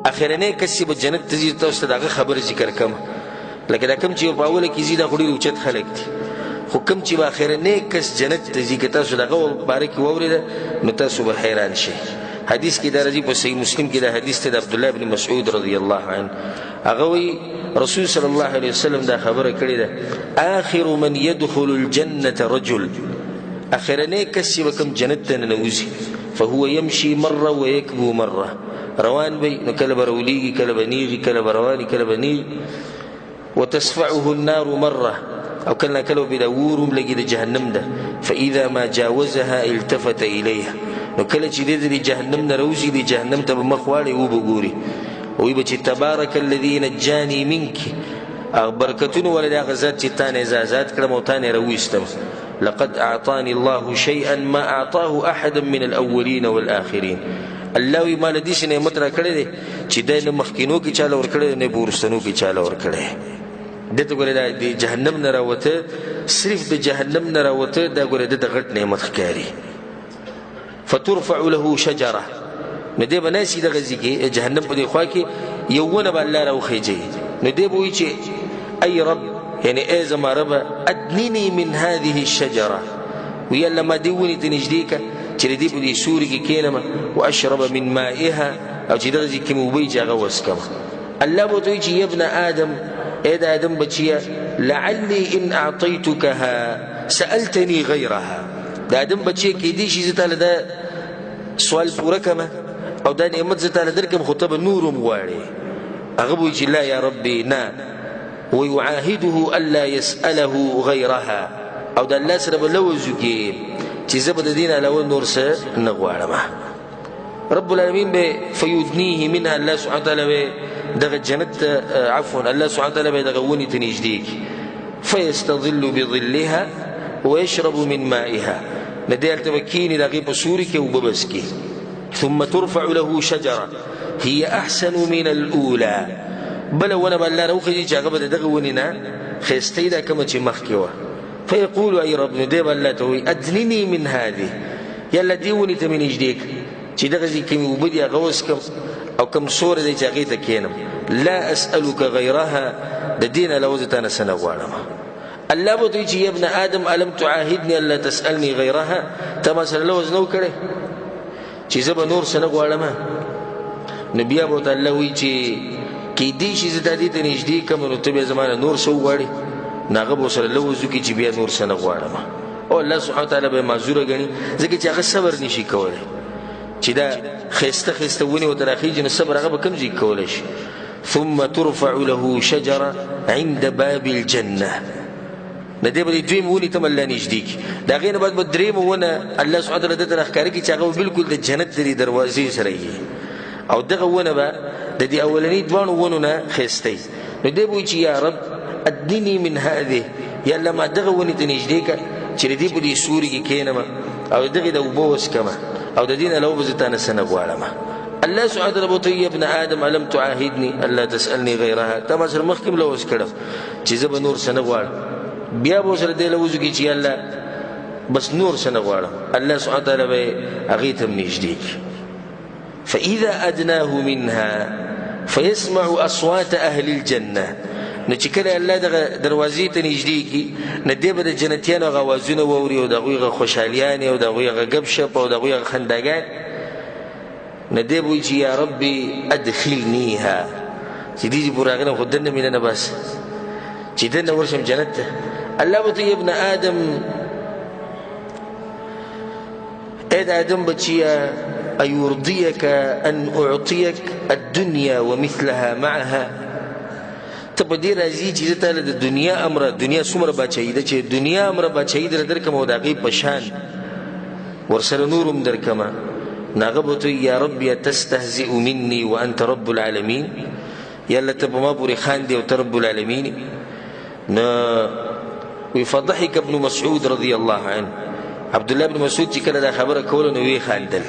اخرنی کس چې به جنت ته ځي تاسو ته د هغه خبره ذکر کوم لکه دا کوم چې په اوله کې ځي دا خو ډېر اوچت خلک دي خو کوم چې به اخرنی کس جنت ته ځي که تاسو د هغه باره کې واورېده نو تاسو به حیران شئ حدیث کې دا راځي په صحیح مسلم کې دا حدیث ته د عبدالله بن مسعود رضی الله عنه هغه وایي رسول صلی الله علیه وسلم دا خبره کړې ده آخر من يدخل الجنة رجل اخرنی کس چې به کوم جنت ته ننوځي فهو يمشي مره ويكبو مره روان بي نو کله به رولیږي کله به نیږي کله به رواني کله به نیږي وتسفعه النار مره او کله کله به د اور لګي د جهنم ده فاذا ما جاوزها التفت اليها نو کله چې د جهنم نه روزي د جهنم ته به مخ واړي او بګوري وي به چې تبارك الذي نجاني منك برکتونه ولدا غزات چې تانه اجازات کړم او تانه رويستم لقد اعطاني الله شيئا ما اعطاه احد من الاولين والاخرين الله ما لدیش نعمت را کړی دی چې د مخکینو کې چاله ور کړی نه بورستنو کې چاله ور کړی دته ګوره د جهنم نه راوته صرف د جهنم نه راوته دا ګوره د غټ نعمت ښکاری فترفع له شجره نو دی بناسي د غزي کې جهنم په دی خوا کې یو ونه به الله راوخیږي نو دی به وي چې ای رب یعنی ای زما رب ادنني من هذه الشجره ويلا ما دیونی ته نږدې که چې دې په دې سوري کې کېنم واشرب من مائها او چې دغه کې مو وبې چې هغه وسکم الله به ته چې یا ابن ادم اې د ادم بچیا لعلي ان اعطيتكها سالتني غيرها د ادم بچی کې دې شي زته له سوال پوره کما او دا نعمت زته له درکم خطبه نورم واړي هغه به چې لا يا ربي نا ويعاهده الا يساله غيرها او د الله سره بلوزږي چې زبد دین علاوه نور څه نه غواړم رب العالمین به فیدنیه منها الله سبحانه وتعالى به دغه جنت عفوا الله سبحانه وتعالى به دغه ونی ته نږدې فيستظل بظلها ويشرب من مائها ندیل توکینی دغه په سوري کې وببس کې ثم ترفع له شجره هي احسن من الاولى بل ونه بل راوخی چې هغه به دغه ونی نه خسته دا کوم چې مخ کې و فيقول اي رب نديب الله توي ادنني من هذه يلا ديوني ته من جديك چې دغه ځکه مې وبدي غوس کم او کم سور دې چې هغه ته کینم لا اسالك غيرها د دین لوزته انا سنغواړم الله بده چې ابن ادم الم تعاهدني الا تسالني غيرها تما سره لوز نو کړي چې زب نور سنغواړم نبي ابو تعالی وی چې کې دې شي زده دې ته نږدې کوم نو ته به زمانه نور سو غواړي ناغه بو سره لوزو کې چې بیا نور سره غواړم او الله سبحانه وتعالى به معذور غني ځکه چې هغه صبر نشي کولای چې دا خسته ونی او ترخیج نو صبر هغه به کم ځای کولای شي ثم ترفع له شجره عند باب الجنه ندی به دوی مونی ته الله نږدې دا غینه بعد به دریم ونه الله سبحانه وتعالى د ترخکاری کې چې هغه بالکل د جنت د دروازې سره یي او دغه ونه به د دې اولنی دوانو ونه نه خسته نو دی به چې یا رب ادني من هذه يلا ما دغه ونی ته نږدې کا چې دې په دې سوري کې کینم او دغه د وبوس کما او د دین لو بزتانه سنه غواړم الله سبحانه وتعالى بوتي ابن ادم الم تعاهدني الا تسالني غيرها تما سر مخکم لوس کړم چې زب نور سنه غواړم بیا به سره دې لوز کې چې الله بس نور سنه غواړم الله سبحانه وتعالى به هغه ته نږدې فاذا ادناه منها فيسمع اصوات اهل الجنه نو چې کله الله دغه دروازې ته نږدې کی نه دی به د جنتیانو غوازونه ووري او دغه خوشحالیان او دغه غب شپ او دغه خندګان نه دی به چې یا ربي ادخلنيها چې دې پراغنه خدنه مینه بس چې دنه ورشم جنت الله به ابن ادم اې ادم بچیا ايرضيك ان اعطيك الدنيا ومثلها معها ته دې راځي چې ته د دنیا امر دنیا څومره بچی ده چې دنیا امر بچی در درکم او دغه پشان ورسره نورم درکما ناغبت یا رب تستهزئ مني وانت رب العالمين يلا ته ما پوری خان دی او رب العالمين نا ويفضحك ابن مسعود رضي الله عنه عبد الله بن مسعود چې کله دا خبره کوله نو وی خاندل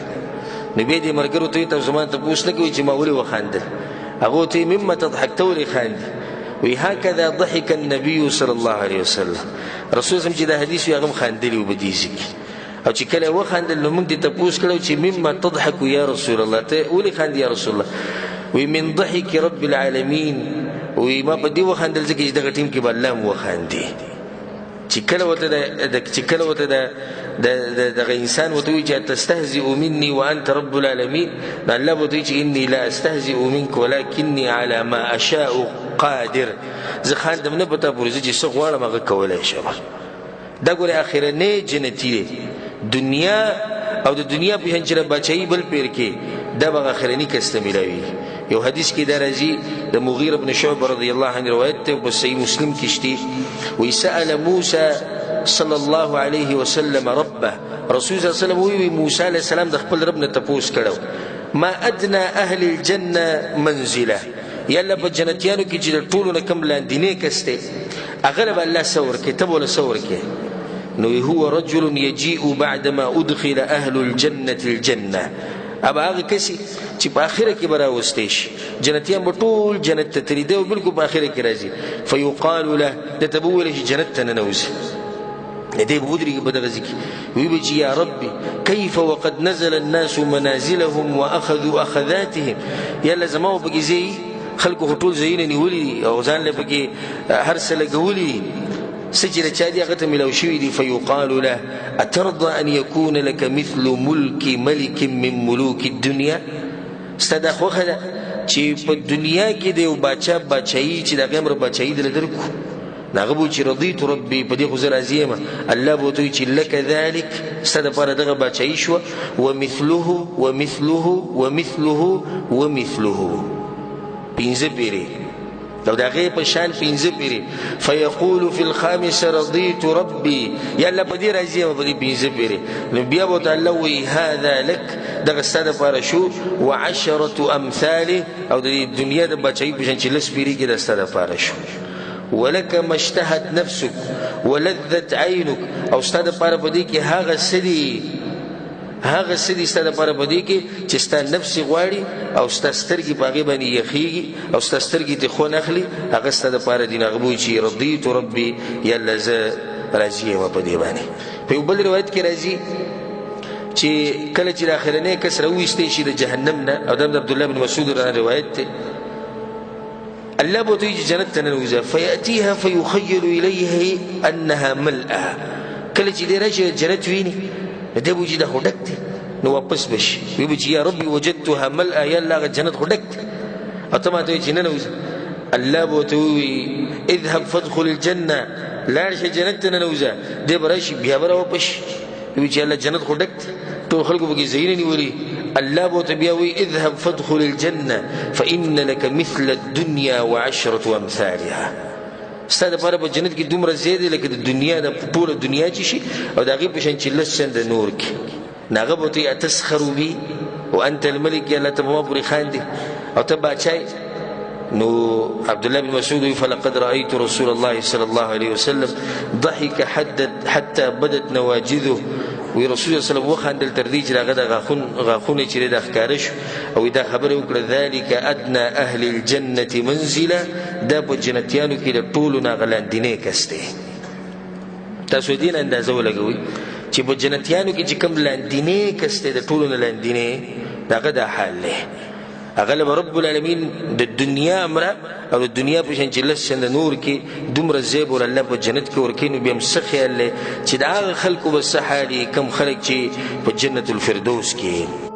نبی دې مرګرو ته زمان ته پوښتنه کوي چې ما ولي وخاندل هغه ته مما تضحك تولي خاندي وهكذا ضحك النبي صلى الله عليه وسلم رسول الله چې دا حدیث یې هغه خاندلی وبدیږي او چې کله وخاندل نو موږ ته پوښتنه کړو چې مما تضحك يا رسول الله ته ولي خاندي يا رسول الله وی من ضحك رب العالمین وی ما په دې وخندل ځکه چې دغه ټیم کې به الله مو وخاندي چې کله ورته دغه انسان ورته وایي چې تستهزئ مني وانت رب العالمین نو الله به ورته وایي چې اني لا استهزئ منك ولكني على ما اشاء قادر زه خاندم نه په تا پورې چې څه غواړم هغه کولی شم دا ګورې اخرنی جنتي دی دنیا او د دنیا پېژنچره بچایي بل پیر کې دا به اخرني کس ته میلاوي یو حدیث کې دا راځي د مغیره بن شعبه رضی الله عنه روایت ته په صحیح مسلم کې شته وی سأل موسی صلی الله علیه وسلم ربه رسول صلی الله علیه وسلم وی موسی علیه السلام د خپل رب نه تپوس کړو ما ادنى اهل الجنه منزله یلا په جنتیانو کې چې ټولو نه کم لاندینه کسته اغلب الله سور کتاب ولا سور کې نو هو رجل يجيء بعدما ادخل اهل الجنه الجنه ابا هغه کسي چې په اخره کې براوستې شي جنتیان به ټول جنت ته تریده او بالکل په اخره کې راځي فيقال له تتبول شي جنت ته ننوزي دې بودري په دغه ځکه وی به یا ربي كيف وقد نزل الناس منازلهم واخذوا اخذاتهم يلا زمو بږي زي خلکو ټول زینې نیولې او ځان له بږي هر څه لګولې سجل چا دي هغه ته ملو شوي دي فيقال له اترضى ان يكون لك مثل ملك ملك من ملوك الدنيا ستدا خوخه ده چې په دنیا کې دی او بچای چې د غمر بچای دل درکو ناغه بو چې رضیت ربي په دې خو زر عظیمه الله بو ته چې لك ذلك ستدا پر دغه بچای شو ومثله ومثله ومثله ومثله پینځه پیری لو داغه په شان پینځه پیری فیقول فی الخامس رضیت ربي یلا په دې راځي په دې پینځه پیری نو بیا بو تعالی وی هذا لك دغه ستاده پر شو وعشره امثاله او د دنیا د بچی په شان چې لس پیری کې د ستاده پر شو ولك ما اشتهت نفسك ولذت عينك او ستاده پر په دې کې هغه سدي ستاده پر په دې کې چې ستاسو نفس غواړي او ستاسو سترګې باغې باندې یخیږي او ستاسو سترګې ته خو نخلي هغه ستاده پر دې نغبو چې رضیت ربي یلا ز راضي و په دې باندې په بل روایت کې راځي چې کله چې اخرنه کسره وېستې شي د جهنم نه او د عبد الله بن مسعود روایت ته الله بو ته جنت ته نوځي فياتيها فيخيل اليه انها ملأ کله چې دې راځي جنت ویني دې بو چې د هډک نو واپس بشي وي چې یا ربي وجدتها ملأ يلا جنت هډک اتما ته چې نه نوځي الله بو ته اذهب فادخل الجنه لا شي جنت نه نوځي دې برشي بیا بر واپس وي چې الله جنت هډک ټول خلکو به زین نیولي الله بو ته بیا وي اذهب فادخل الجنه فان لك مثل الدنيا وعشره امثالها ستاسو لپاره په جنت کې دومره زیاده لکه د دنیا د ټوله دنیا چې شي او دغه په شان چې لسند نور کې ناغه بو ته تسخروا بي وانت الملك يا لتبوا بري خاندي او تباچای نو عبد الله بن مسعود فلقد رايت رسول الله صلى الله عليه وسلم ضحك حتى بدت نواجذه وی رسول الله صلی الله علیه وسلم وخندل تر دې چې هغه د غاخونه چې د ښکارش او دا خبره وکړه ذالک ادنى اهل الجنه منزله دا په جنتیانو کې د ټولو نه غلاندینه کسته تاسو دین اندازه ولګوي چې په جنتیانو کې چې کوم لاندینه کسته د ټولو نه لاندینه داغه د حال له اغلب رب العالمین د دنیا امر او د دنیا په شان چې لسند نور کې دومره زیب ور الله په جنت کې ورکینو بیا مسخه الله چې دا خلکو بس حالي کم خلک چې په جنت الفردوس کې